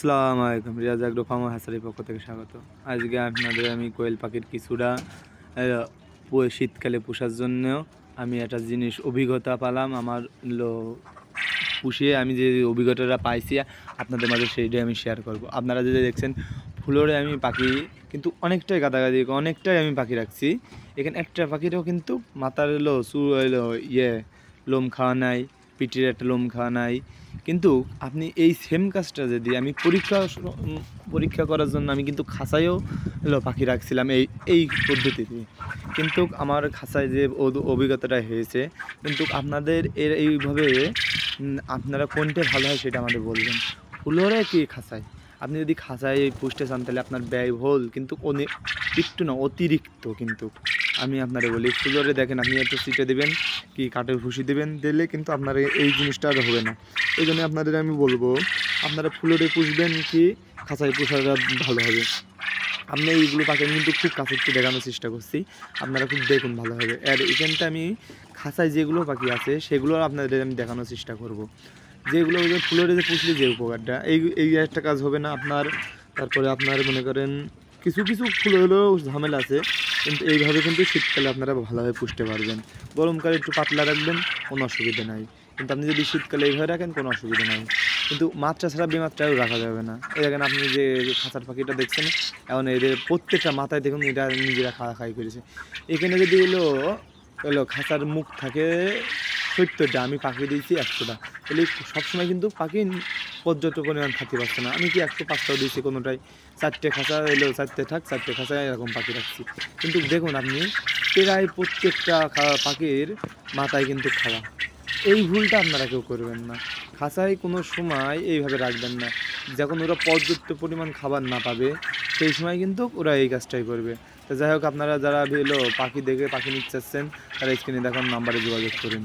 আসসালামু আলাইকুম, Riaz agro farm হ্যাচারির পক্ষ থেকে স্বাগত। আজকে আপনাদের আমি কোয়েল পাখির কিছুটা শীতকালে পোষার জন্য আমি একটা জিনিস অভিজ্ঞতা পেলাম। আমার পুষিয়ে আমি যে অভিজ্ঞতাটা পাইছি আপনাদের মাঝে সেইটাই আমি শেয়ার করব। আপনারা যে দেখছেন ফ্লোরে আমি পাখি কিন্তু অনেকটাই গাদাগাদি অনেকটাই আমি পাখি রাখছি। এখানে একটা পাখিরও কিন্তু মাথার লোম খাওয়া নাই, পিঠির একটা লোম খাওয়া নাই। কিন্তু আপনি এই সেম কাজটা যদি আমি পরীক্ষা করার জন্য আমি কিন্তু খাঁচায়ও পাখি রাখছিলাম এই পদ্ধতিতে, কিন্তু আমার খাঁচায় যে অভিজ্ঞতাটা হয়েছে। কিন্তু আপনাদের এইভাবে আপনারা কোনটা ভালো হয় সেটা আমাদের বলবেন। ফুলরে কি খাঁচায়, আপনি যদি খাঁচায় পুষতে চান তাহলে আপনার ব্যয়বহুল কিন্তু একটু না অতিরিক্ত। কিন্তু আমি আপনারা বলি ফুলরে দেখেন, আপনি একটু সিটে দেবেন কি কাঠের ভুসি দেবেন, দিলে কিন্তু আপনার এই জিনিসটা আর হবে না। এই জন্য আপনাদের আমি বলবো আপনারা ফুলরে পুষবেন কি খাঁচায় পোষাটা ভালো হবে। আপনি এইগুলো পাখি আমি কিন্তু খুব কাছে একটু দেখানোর চেষ্টা করছি, আপনারা খুব দেখুন ভালো হবে। আর এখানটা আমি খাঁচায় যেগুলো পাখি আছে সেগুলো আপনাদের আমি দেখানোর চেষ্টা করব। যেগুলো ফুলরে যে পুষলে যে উপকারটা এই একটা কাজ হবে না আপনার। তারপরে আপনার মনে করেন কিছু কিছু ফুলেরও ঝামেলা আছে, কিন্তু এইভাবে কিন্তু শীতকালে আপনারা ভালোভাবে পুষতে পারবেন। গরমকালে একটু পাতলা রাখবেন, কোনো অসুবিধা নাই। কিন্তু আপনি যদি শীতকালে এইভাবে রাখেন কোনো অসুবিধা নাই। কিন্তু মাত্রা ছাড়া বেমাত্রাও রাখা যাবে না। এই দেখেন আপনি যে খাঁচার পাখিটা দেখছেন, এখন এদের প্রত্যেকটা মাথায় দেখুন এটা নিজেরা খাই করেছে। এখানে যদি এলো খাঁচার মুখ থাকে 70টা, আমি পাখি দিয়েছি 100টা, তাহলে সবসময় কিন্তু পাখি পর্যাপ্ত পরিমাণ থাকতে পারছে না। আমি কি 105টাও দিয়েছি কোনোটাই, 4টে খাঁচা এলো 4টে থাক 4টে খাঁচায় এরকম পাখি রাখছি। কিন্তু দেখুন আপনি প্রায় প্রত্যেকটা পাখির মাথায় কিন্তু খাওয়া। এই ভুলটা আপনারা কেউ করবেন না। খাঁচায় কোনো সময় এইভাবে রাখবেন না। যখন ওরা পর্যাপ্ত পরিমাণ খাবার না পাবে সেই সময় কিন্তু ওরা এই কাজটাই করবে। তো যাই হোক, আপনারা যারা পাখি দেখে পাখি নিতে চাচ্ছেন তারা স্ক্রিনে দেখানো নাম্বারে যোগাযোগ করুন।